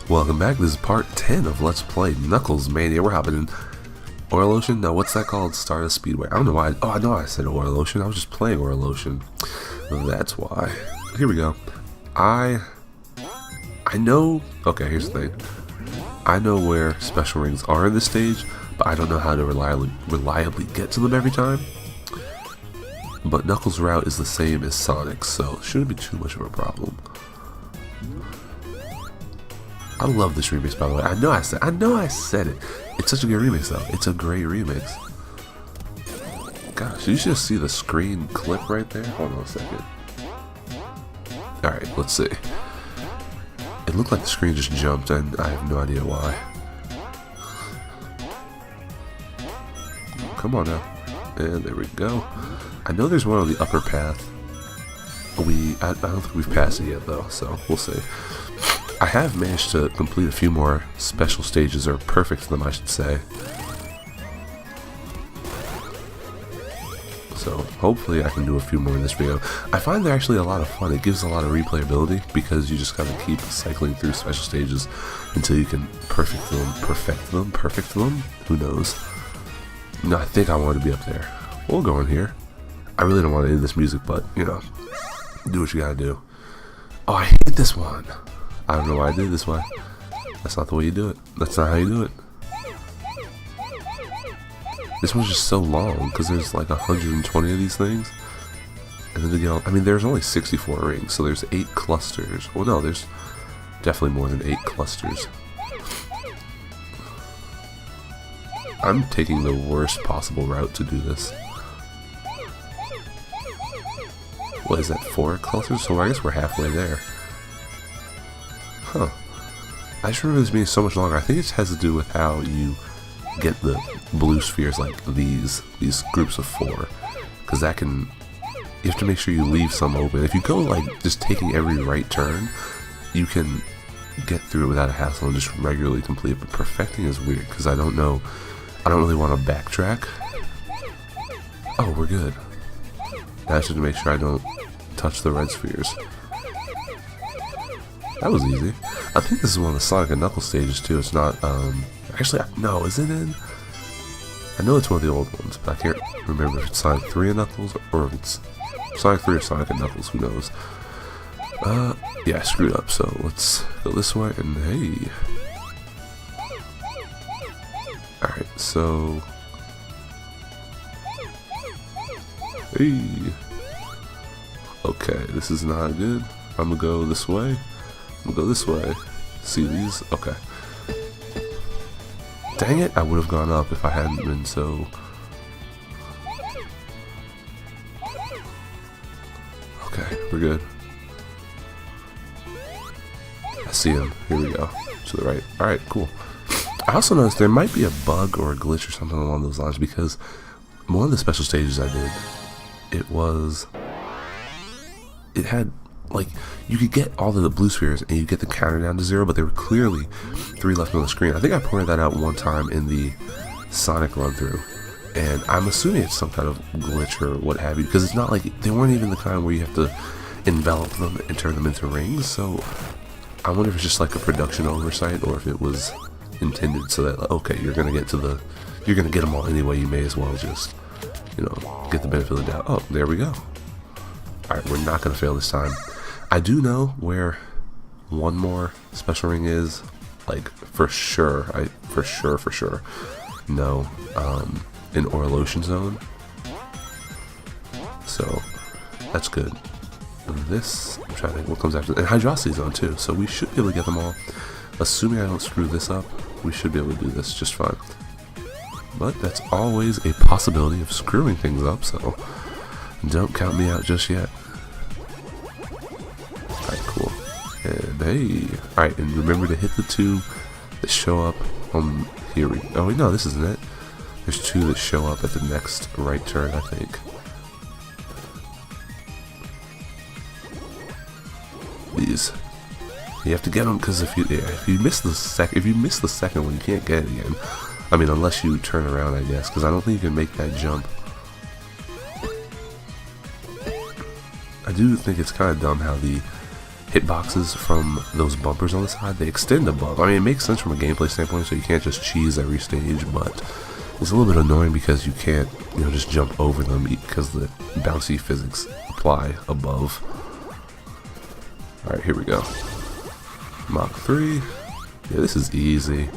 Welcome back. This is part 10 of Let's Play Knuckles Mania. We're hopping in Oil Ocean. No, what's that called? Stardust Speedway. I don't know why. I know I said Oil Ocean. I was just playing Oil Ocean. That's why. Here we go. I know. Okay, here's the thing. I know where special rings are in this stage, but I don't know how to reliably get to them every time. But Knuckles' route is the same as Sonic's, so it shouldn't be too much of a problem. I love this remix, by the way. I know I said it. It's such a good remix, though. It's a great remix. Gosh, you should see the screen clip right there. Hold on a second. Alright, let's see. It looked like the screen just jumped, and I have no idea why. Come on now. And there we go. I know there's one on the upper path. I don't think we've passed it yet, though, so we'll see. I have managed to complete a few more special stages, or perfect them, I should say. So hopefully I can do a few more in this video. I find they're actually a lot of fun. It gives a lot of replayability because you just gotta keep cycling through special stages until you can perfect them. Who knows? No, I think I want to be up there. We'll go in here. I really don't want to end this music, but you know, do what you gotta do. Oh, I hate this one. I don't know why I did it this way. That's not the way you do it. That's not how you do it. This one's just so long because there's like 120 of these things. And then again, I mean, there's only 64 rings, so there's 8 clusters. Well, no, there's definitely more than 8 clusters. I'm taking the worst possible route to do this. What is that, 4 clusters? So I guess we're halfway there. Huh. I just remember this being so much longer. I think it has to do with how you get the blue spheres like these groups of 4. Because that can... You have to make sure you leave some open. If you go like just taking every right turn, you can get through it without a hassle and just regularly complete it. But perfecting is weird because I don't know. I don't really want to backtrack. Oh, we're good. Now I just have to make sure I don't touch the red spheres. That was easy. I think this is one of the Sonic and Knuckles stages too. It's not, actually, no, is it in? I know it's one of the old ones, but I can't remember if it's Sonic 3 and Knuckles, or if it's Sonic 3 or Sonic and Knuckles, who knows. Yeah, I screwed up, so let's go this way, and hey. Alright, so... Hey. Okay, this is not good. I'm gonna go this way. I'm gonna go this way. See these? Okay. Dang it, I would have gone up if I hadn't been so... Okay, we're good. I see him. Here we go. To the right. Alright, cool. I also noticed there might be a bug or a glitch or something along those lines because one of the special stages I did, it had, like, you could get all of the blue spheres and you get the counter down to 0, but there were clearly 3 left on the screen. I think I pointed that out one time in the Sonic run-through, and I'm assuming it's some kind of glitch or what have you, because it's not like, they weren't even the kind where you have to envelop them and turn them into rings, so I wonder if it's just like a production oversight or if it was intended so that, okay, you're gonna get them all anyway, you may as well just, you know, get the benefit of the doubt. Oh, there we go. Alright, we're not gonna fail this time. I do know where one more special ring is, like, for sure. For sure know, in Oil Ocean Zone. So, that's good. This, I'm trying to think what comes after, and Hydrocity Zone too, so we should be able to get them all. Assuming I don't screw this up, we should be able to do this just fine. But that's always a possibility of screwing things up, so don't count me out just yet. Alright, cool. And hey, alright, and remember to hit the 2 that show up on here. Oh wait, no, this isn't it. There's 2 that show up at the next right turn, I think. These. You have to get them because if you miss the second one, you can't get it again. I mean, unless you turn around, I guess, because I don't think you can make that jump. I do think it's kind of dumb how the hitboxes from those bumpers on the side, they extend above. I mean, it makes sense from a gameplay standpoint, so you can't just cheese every stage, but it's a little bit annoying because you can't, you know, just jump over them because the bouncy physics apply above. Alright, here we go. Mach 3. Yeah, this is easy.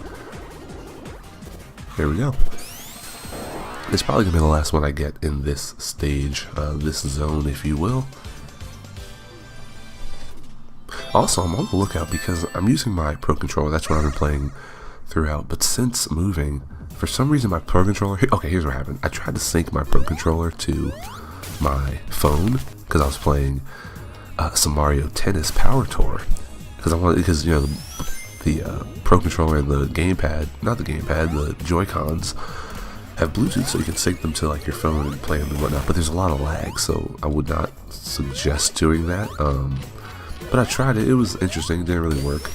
Here we go. It's probably gonna be the last one I get in this stage, this zone, if you will. Also, I'm on the lookout because I'm using my Pro Controller. That's what I've been playing throughout. But since moving, for some reason my Pro Controller... Okay, here's what happened. I tried to sync my Pro Controller to my phone because I was playing some Mario Tennis Power Tour. Because you know, the Pro Controller and the gamepad, not the gamepad, the Joy-Cons have Bluetooth, so you can sync them to like your phone and play them and whatnot. But there's a lot of lag, so I would not suggest doing that. But I tried it. It was interesting. It didn't really work.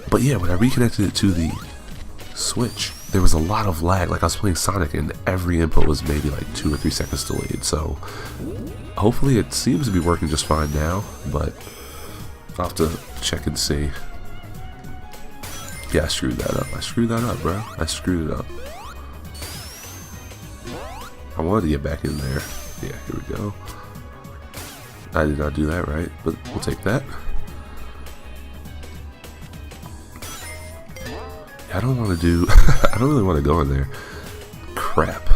But yeah, when I reconnected it to the Switch, there was a lot of lag. Like I was playing Sonic and every input was maybe like 2 or 3 seconds delayed. So hopefully it seems to be working just fine now, but I'll have to check and see. Yeah, I screwed that up. I screwed that up, bro. I screwed it up. I wanted to get back in there. Yeah, here we go. I did not do that right, but we'll take that. I don't want to do... I don't really want to go in there. Crap.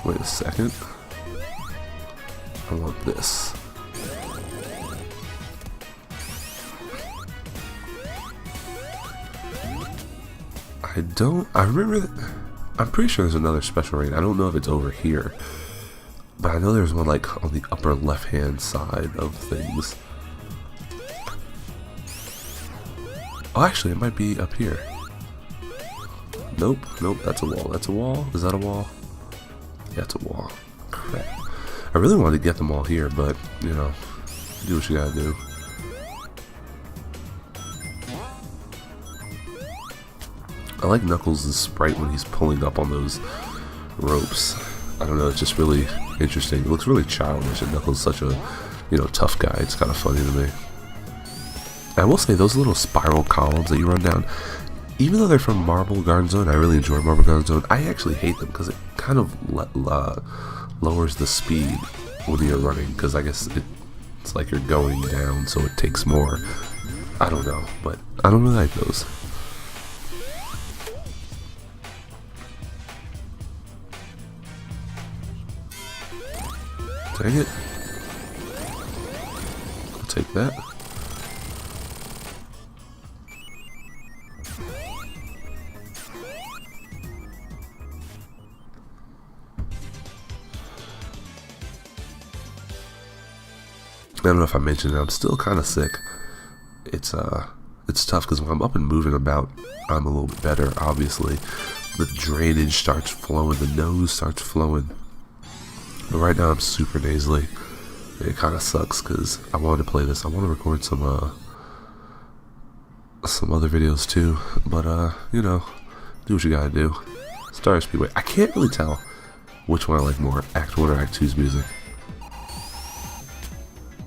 Wait a second. I want this. I remember that... I'm pretty sure there's another special raid. I don't know if it's over here. But I know there's one like on the upper left hand side of things. Oh, actually it might be up here. Nope, nope, that's a wall. That's a wall? Is that a wall? Yeah, it's a wall. Crap. I really wanted to get them all here, but, you know, do what you gotta do. I like Knuckles' sprite when he's pulling up on those ropes. I don't know, it's just really interesting. It looks really childish, and Knuckles is such a, you know, tough guy. It's kind of funny to me. I will say, those little spiral columns that you run down, even though they're from Marble Garden Zone, I really enjoy Marble Garden Zone, I actually hate them because it kind of lowers the speed when you're running, because I guess it's like you're going down, so it takes more. I don't know, but I don't really like those. Dang it. I'll take that. I don't know if I mentioned it, I'm still kind of sick. It's tough because when I'm up and moving about, I'm a little bit better, obviously. The drainage starts flowing, the nose starts flowing. But right now I'm super nasally. It kind of sucks because I wanted to play this. I want to record some other videos too. But you know, do what you gotta do. Stardust Speedway. I can't really tell which one I like more, Act 1 or Act 2's music.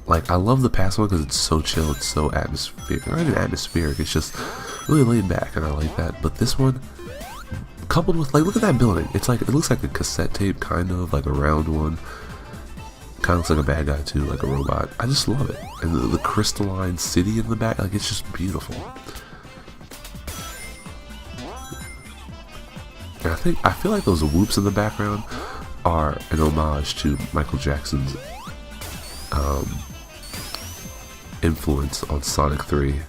Like, I love the past one because it's so chill, it's so atmospheric. Not even atmospheric, it's just really laid back, and I like that. But this one, coupled with, like, look at that building. It's like, it looks like a cassette tape, kind of, like a round one. Kind of looks like a bad guy too, like a robot. I just love it. And the crystalline city in the back, like, it's just beautiful. And I feel like those whoops in the background are an homage to Michael Jackson's influence on Sonic 3,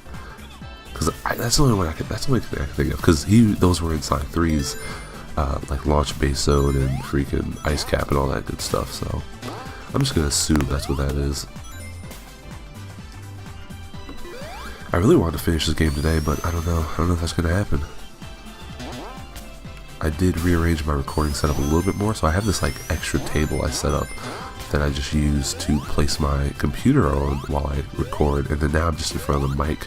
because that's the only one that's the only thing I can think of, because those were in Sonic 3's like launch base zone and freaking ice cap and all that good stuff. So I'm just gonna assume that's what that is. I really wanted to finish this game today, but I don't know if that's gonna happen. I did rearrange my recording setup a little bit more, so I have this like extra table I set up that I just use to place my computer on while I record, and then now I'm just in front of the mic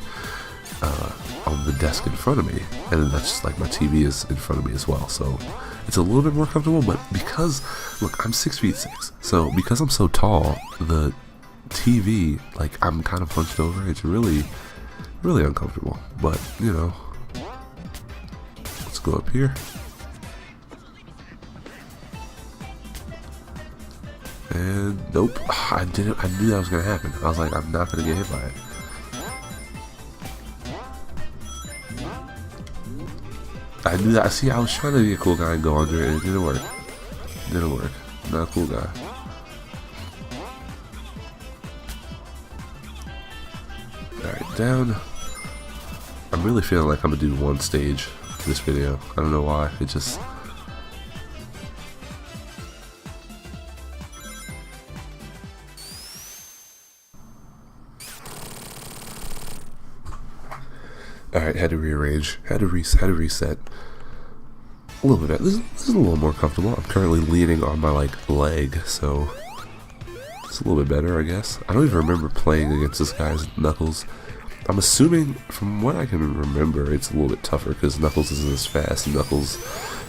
on the desk in front of me, and then that's just like my TV is in front of me as well, so it's a little bit more comfortable. But because, look, I'm 6'6", so because I'm so tall, the TV, like I'm kind of hunched over. It's really uncomfortable. But you know, let's go up here. And nope, I didn't. I knew that was gonna happen. I was like, I'm not gonna get hit by it. I knew that. See, I was trying to be a cool guy and go under it, and it didn't work. Didn't work. Not a cool guy. Alright, down. I'm really feeling like I'm gonna do one stage this video. I don't know why. It just. Alright, had to rearrange, had to reset. A little bit better. This is a little more comfortable. I'm currently leaning on my leg, so it's a little bit better, I guess. I don't even remember playing against this guy's Knuckles. I'm assuming, from what I can remember, it's a little bit tougher because Knuckles isn't as fast, and Knuckles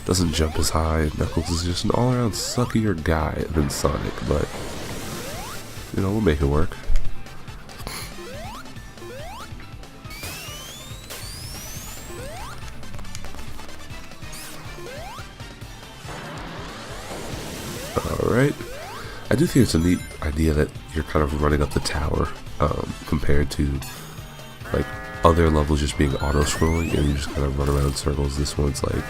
doesn't jump as high, and Knuckles is just an all-around suckier guy than Sonic, but you know, we'll make it work. Alright, I do think it's a neat idea that you're kind of running up the tower compared to like other levels just being auto-scrolling and you just kind of run around in circles. This one's like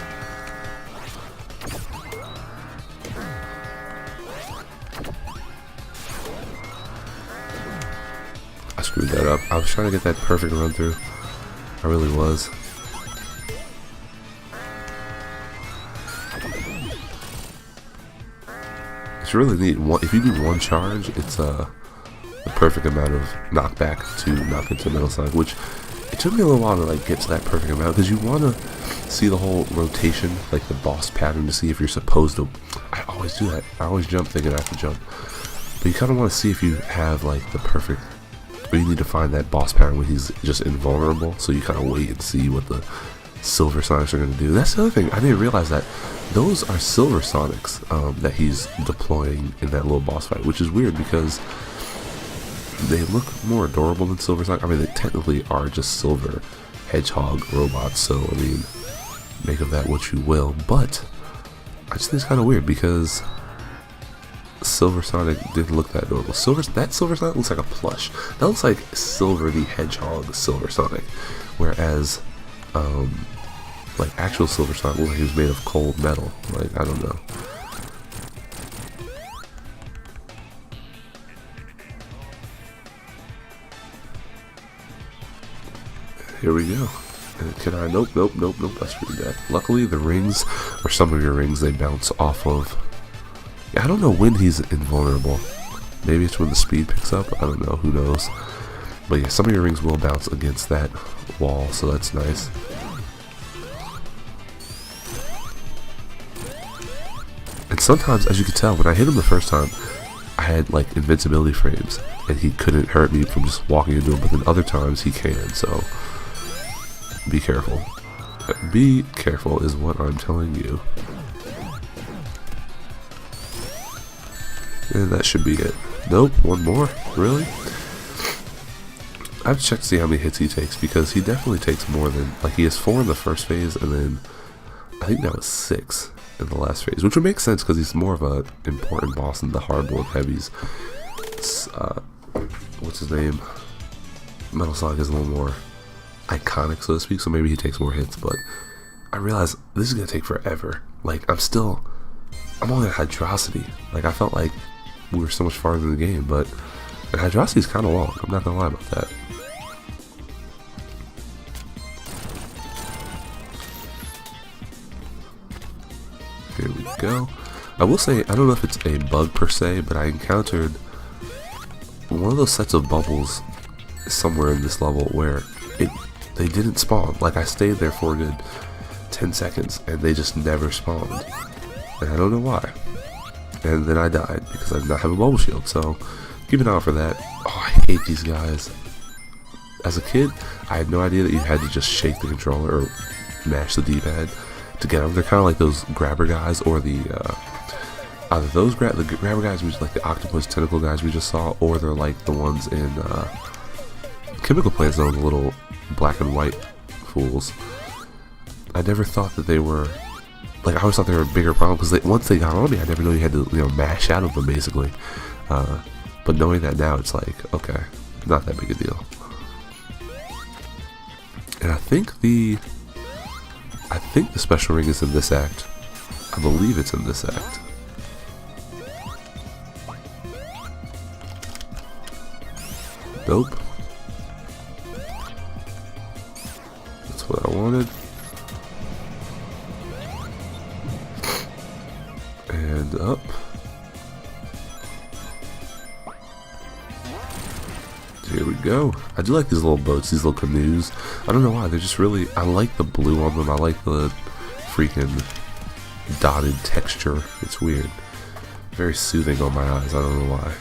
I screwed that up. I was trying to get that perfect run through. I really was. It's really neat. If you do one charge, it's the perfect amount of knockback to knock into Metal Sonic, which it took me a little while to like get to that perfect amount because you want to see the whole rotation, like the boss pattern, to see if you're supposed to. I always do that. I always jump thinking I have to jump, but you kind of want to see if you have like the perfect. Or you need to find that boss pattern when he's just invulnerable. So you kind of wait and see what the Silver Sonics are going to do. That's the other thing. I didn't realize that those are Silver Sonics that he's deploying in that little boss fight, which is weird because they look more adorable than Silver Sonic. I mean, they technically are just silver hedgehog robots, so I mean, make of that what you will. But I just think it's kind of weird because Silver Sonic didn't look that adorable. That Silver Sonic looks like a plush. That looks like Silver the Hedgehog Silver Sonic, whereas like actual Silver Sonic looks like he was made of cold metal. Like, I don't know. Here we go. Can I? Nope. I screwed that. Luckily, the rings, or some of your rings, they bounce off of. Yeah, I don't know when he's invulnerable. Maybe it's when the speed picks up. I don't know. Who knows? But yeah, some of your rings will bounce against that wall, so that's nice. And sometimes, as you can tell, when I hit him the first time, I had like invincibility frames, and he couldn't hurt me from just walking into him. But then other times he can. So be careful. Be careful is what I'm telling you. And that should be it. Nope, one more? Really? I have to check to see how many hits he takes, because he definitely takes more than, like, he has 4 in the first phase, and then I think that was 6 in the last phase, which would make sense because he's more of an important boss than the hardboiled heavies. What's his name? Metal Sonic is a little more iconic, so to speak, so maybe he takes more hits, but I realize this is going to take forever. Like, I'm only at Hydrocity. Like, I felt like we were so much farther in the game, but Hydrocity is kind of long. I'm not going to lie about that. Here we go. I will say, I don't know if it's a bug per se, but I encountered one of those sets of bubbles somewhere in this level where they didn't spawn. Like, I stayed there for a good 10 seconds and they just never spawned. And I don't know why. And then I died because I did not have a bubble shield, so keep an eye out for that. Oh, I hate these guys. As a kid, I had no idea that you had to just shake the controller or mash the D-pad to get them. They're kind of like those grabber guys or the either those the grabber guys, like the octopus tentacle guys we just saw, or they're like the ones in Chemical Plant Zone, the little black and white fools. I never thought that they were, like, I always thought they were a bigger problem, because once they got on me, I never knew you had to, you know, mash out of them, basically. But knowing that now, it's like, okay, not that big a deal. And I think the special ring is in this act. I believe it's in this act. Nope. That's what I wanted. And up. Here we go. I do like these little boats, these little canoes. I don't know why, they're just really, I like the blue on them. I like the freaking dotted texture. It's weird. Very soothing on my eyes. I don't know why.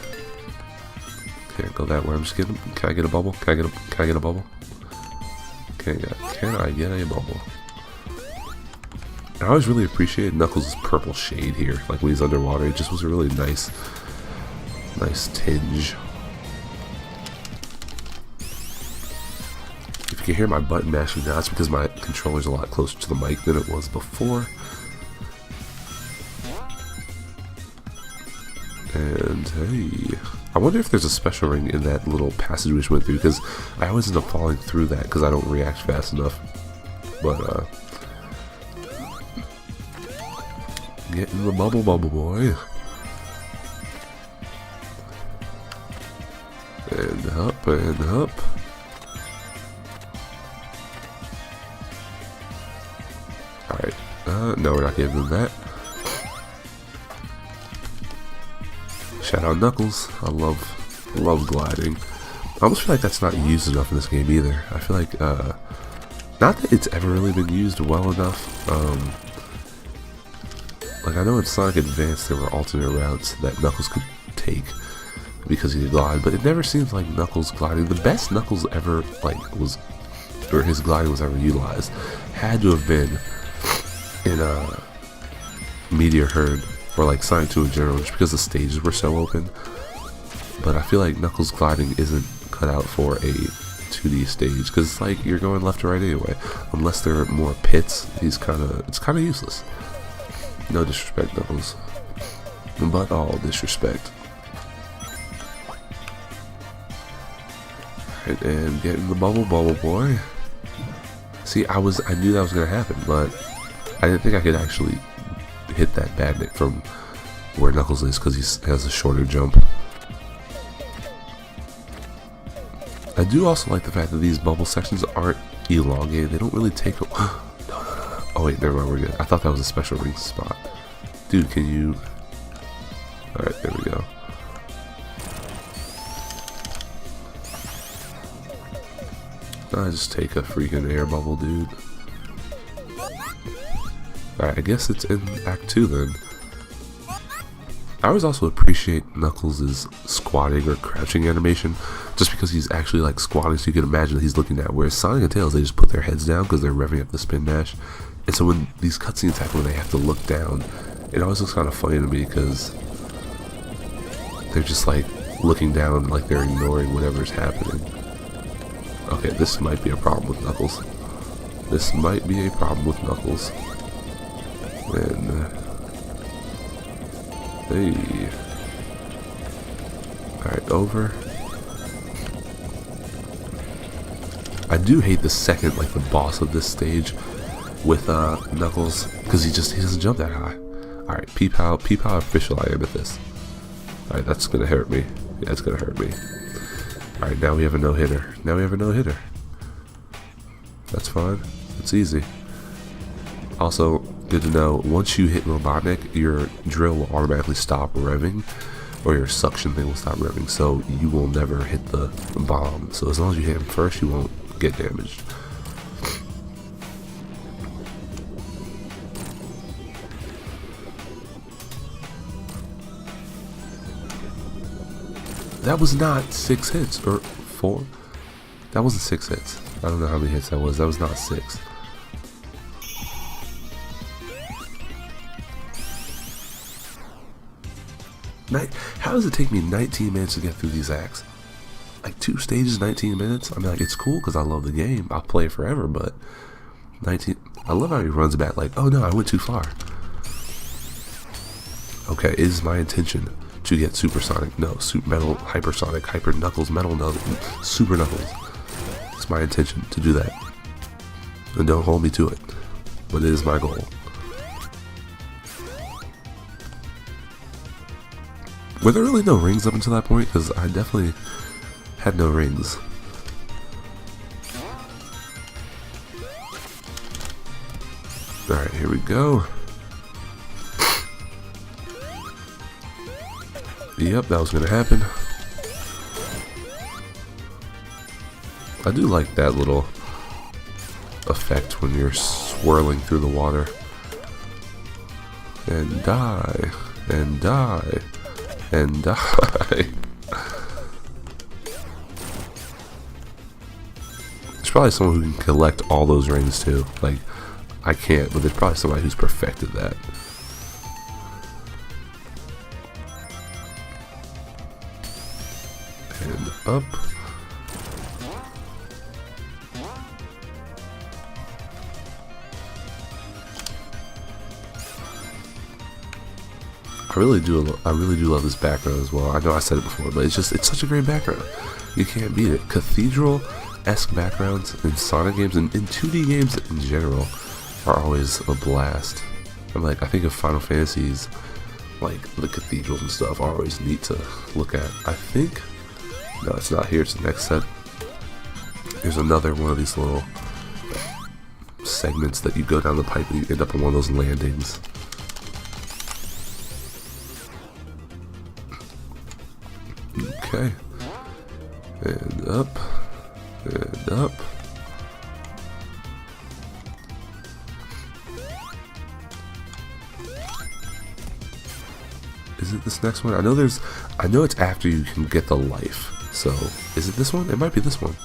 Can't go that way. I'm just kidding. Can I get a bubble? Can I get a bubble? Can I get a bubble? I always really appreciate Knuckles' purple shade here. Like when he's underwater, it just was a really nice tinge. If you can hear my button mashing now, that's because my controller's a lot closer to the mic than it was before. And hey, I wonder if there's a special ring in that little passage we just went through, because I always end up falling through that because I don't react fast enough. But get in the bubble, boy. And up and up. Alright, no, we're not getting into that. Shout out Knuckles. I love gliding. I almost feel like that's not used enough in this game either. I feel like, not that it's ever really been used well enough. Like I know in Sonic Advance there were alternate routes that Knuckles could take because he could glide, but it never seems like Knuckles gliding. The best Knuckles ever, like, was, or his gliding was ever utilized, had to have been in Meteor Herd, or like Sonic 2 in general, just because the stages were so open. But I feel like Knuckles gliding isn't cut out for a 2D stage, because like you're going left to right anyway. Unless there are more pits, it's kind of useless. No disrespect, Knuckles, but all disrespect. Alright, and get in the bubble, boy. See, I knew that was gonna happen, but I didn't think I could actually hit that badnik from where Knuckles is, because he has a shorter jump. I do also like the fact that these bubble sections aren't elongated. They don't really take a... No. Oh wait, never mind, we're good. I thought that was a special ring spot. Dude, can you... Alright, there we go. I just take a freaking air bubble, dude. Alright, I guess it's in Act 2 then. I always also appreciate Knuckles' squatting or crouching animation, just because he's actually like squatting, so you can imagine that he's looking down. Whereas Sonic and Tails, they just put their heads down because they're revving up the spin dash. And so when these cutscenes happen, when they have to look down, it always looks kind of funny to me because they're just like looking down, like they're ignoring whatever's happening. Okay, this might be a problem with Knuckles. This might be a problem with Knuckles. And hey, alright, over. I do hate the second, like the boss of this stage with Knuckles, because he doesn't jump that high. Alright, peep how official I am at this. Alright, that's gonna hurt me. Yeah, it's gonna hurt me. Alright, now we have a no-hitter. That's fine. It's easy. Also, good to know, once you hit Robotnik, your drill will automatically stop revving, or your suction thing will stop revving, so you will never hit the bomb. So as long as you hit him first, you won't get damaged. That was not 6 hits, or 4? That wasn't 6 hits. I don't know how many hits that was. That was not 6. How does it take me 19 minutes to get through these acts? Like 2 stages, 19 minutes? I mean, like, it's cool because I love the game. I'll play it forever, but 19... I love how he runs back like, oh no, I went too far. Okay, is my intention to get supersonic? No, super metal, hypersonic, hyper knuckles, metal knuckles, super knuckles. It's my intention to do that. And don't hold me to it. But it is my goal. Were there really no rings up until that point? Because I definitely had no rings. Alright, here we go. Yep, that was going to happen. I do like that little effect when you're swirling through the water. And die. And die. And die. There's probably someone who can collect all those rings too. Like, I can't, but there's probably somebody who's perfected that. And up. I really do love this background as well. I know I said it before, but it's such a great background. You can't beat it. Cathedral-esque backgrounds in Sonic games and in 2D games in general are always a blast. I think of Final Fantasies, like the cathedrals and stuff, are always neat to look at. I think, no, it's not here. It's the next set. There's another one of these little segments that you go down the pipe and you end up on one of those landings. Okay, and up, and up. Is it this next one? I know it's after you can get the life. So, is it this one? It might be this one.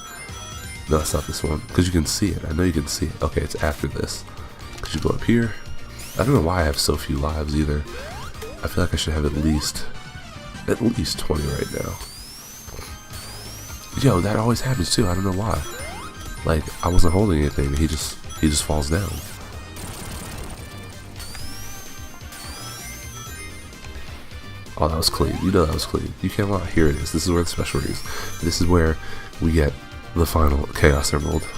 No, it's not this one, because you can see it. I know you can see it. Okay, it's after this. Because you go up here. I don't know why I have so few lives either. I feel like I should have at least 20 right now. Yo, that always happens too. I don't know why. Like, I wasn't holding anything. He just falls down. Oh, that was clean. You know that was clean. You can't lie. Here it is. This is where the special is. This is where we get the final Chaos Emerald.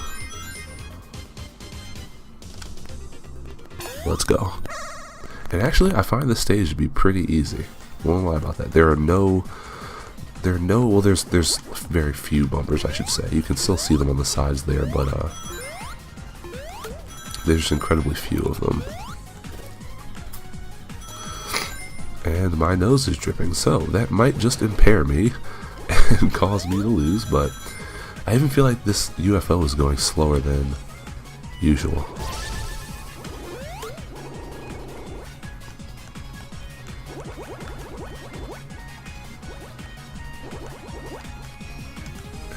Let's go. And actually, I find this stage to be pretty easy. Won't lie about that. Well, there's very few bumpers, I should say. You can still see them on the sides there, but there's incredibly few of them. And my nose is dripping, so that might just impair me and cause me to lose, but I even feel like this UFO is going slower than usual.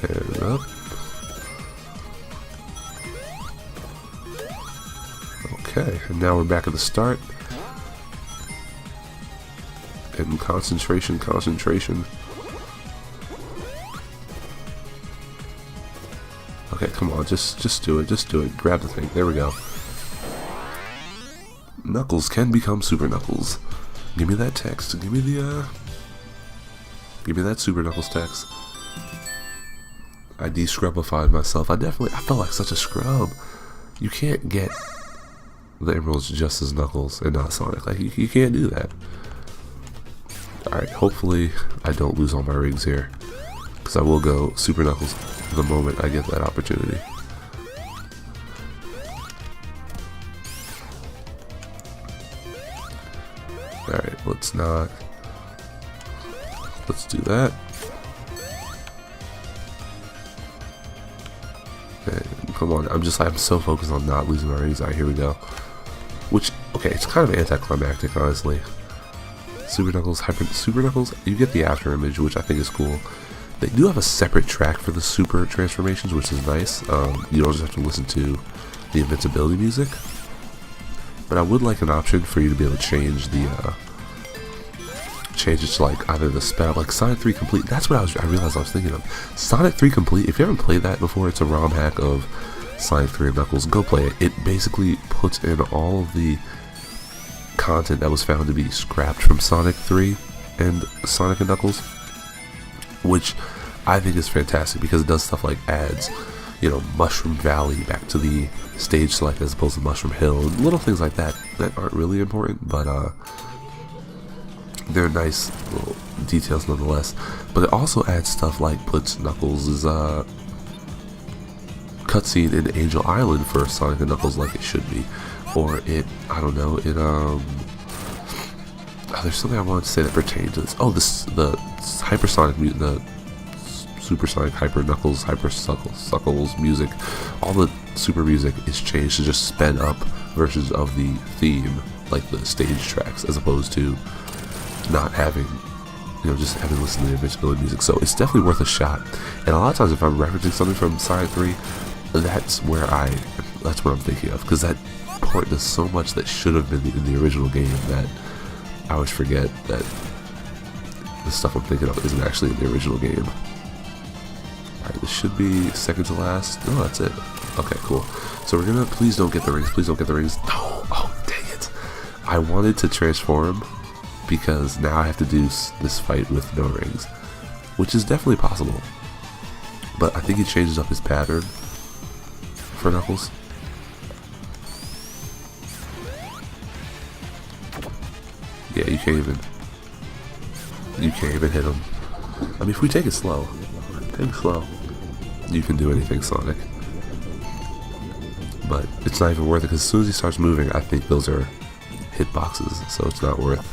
And up. Okay, and now we're back at the start. And concentration. Okay, come on, just do it. Grab the thing. There we go. Knuckles can become Super Knuckles. Give me that text. Give me that Super Knuckles text. I de-scrubified myself. I felt like such a scrub. You can't get the emeralds just as Knuckles and not Sonic. Like, you can't do that. Alright, hopefully I don't lose all my rings here, because I will go Super Knuckles the moment I get that opportunity. Alright, let's do that. And come on, I'm so focused on not losing my rings. Alright, here we go. Which, okay, it's kind of anticlimactic, honestly. Super Knuckles, you get the after image, which I think is cool. They do have a separate track for the super transformations, which is nice. You don't just have to listen to the invincibility music. But I would like an option for you to be able to change the change it to like either the sped up, like Sonic 3 Complete. That's what I realized I was thinking of. Sonic 3 Complete, if you haven't played that before, it's a ROM hack of Sonic 3 and Knuckles. Go play it. It basically puts in all of the content that was found to be scrapped from Sonic 3 and Sonic and Knuckles, which I think is fantastic because it does stuff like adds, you know, Mushroom Valley back to the stage select as opposed to Mushroom Hill, little things like that that aren't really important, but they're nice little details nonetheless. But it also adds stuff like puts Knuckles' cutscene in Angel Island for Sonic and Knuckles like it should be, or it, I don't know, it there's something I wanted to say that pertained to this. Oh, the hypersonic music, the supersonic hyper Knuckles, hyper Suckles music, all the super music is changed to just sped up versions of the theme, like the stage tracks, as opposed to not having, you know, just having listened to the invincibility music. So it's definitely worth a shot. And a lot of times if I'm referencing something from Sonic 3, that's what I'm thinking of, because that part does so much that should have been in the original game that I always forget that the stuff I'm thinking of isn't actually in the original game. Alright, this should be second to last. No, that's it. Okay, cool. So we're gonna, please don't get the rings, please don't get the rings. No! Oh, dang it! I wanted to transform because now I have to do this fight with no rings, which is definitely possible. But I think he changes up his pattern for Knuckles. Yeah, you can't even hit him. I mean, if we take it slow, you can do anything, Sonic. But it's not even worth it, because as soon as he starts moving, I think those are hitboxes, so it's not worth.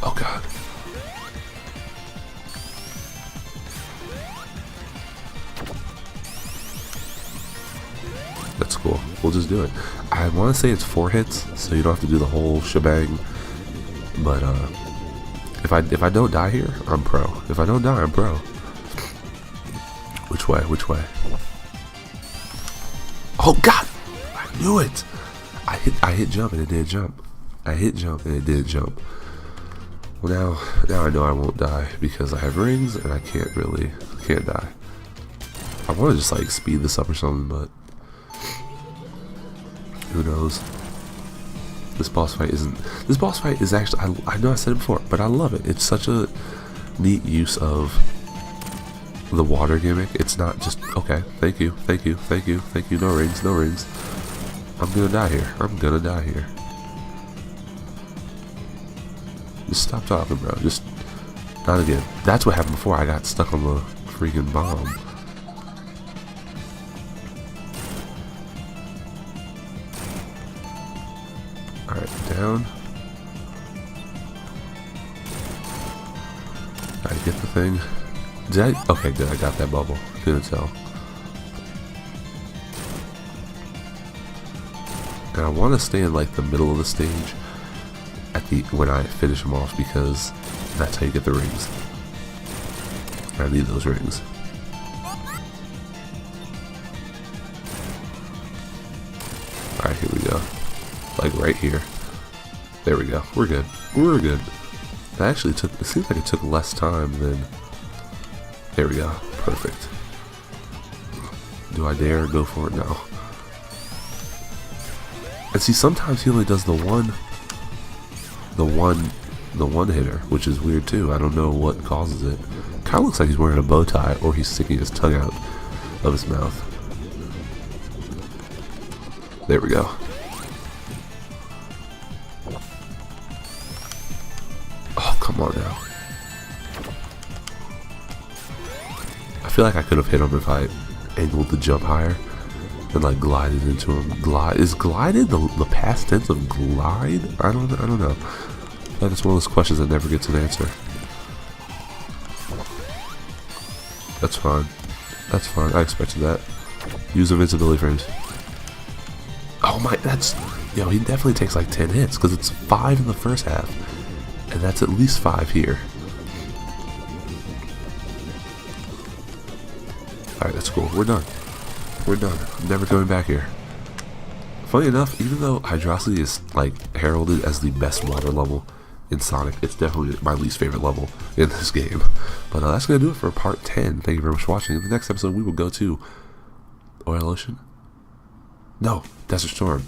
Oh god. That's cool. We'll just do it. I want to say it's 4 hits, so you don't have to do the whole shebang. But if I don't die here, I'm pro. If I don't die, I'm pro. Which way? Which way? Oh god! I knew it. I hit jump and it didn't jump. I hit jump and it didn't jump. Well, now I know I won't die because I have rings and I can't die. I want to just like speed this up or something, but who knows? This boss fight is actually, I know I said it before, but I love it. It's such a neat use of the water gimmick. It's not just, okay, thank you, no rings. I'm gonna die here. Just stop talking, bro. Just, not again. That's what happened before. I got stuck on the freaking bomb. Alright, down. I get the thing. Did I? Okay, good. I got that bubble. Couldn't tell. And I want to stay in like the middle of the stage when I finish them off, because that's how you get the rings. I need those rings. Alright, here we go. Like right here. There we go. We're good. We're good. That actually took, it seems like it took less time than, there we go. Perfect. Do I dare go for it? No. And see, sometimes he only does the one hitter, which is weird too. I don't know what causes it. Kind of looks like he's wearing a bow tie, or he's sticking his tongue out of his mouth. There we go. Oh, come on now. I feel like I could have hit him if I angled the jump higher and like glided into him. Is glided the past tense of glide? I don't know. That is one of those questions that never gets an answer. That's fine. That's fine. I expected that. Use invincibility frames. Oh my, that's, yo, he definitely takes like 10 hits, because it's 5 in the first half, and that's at least 5 here. Alright, that's cool. We're done. We're done. I'm never coming back here. Funny enough, even though Hydrocity is like heralded as the best water level in Sonic. It's definitely my least favorite level in this game. But that's going to do it for part 10. Thank you very much for watching. In the next episode, we will go to Oil Ocean? No, Desert Storm.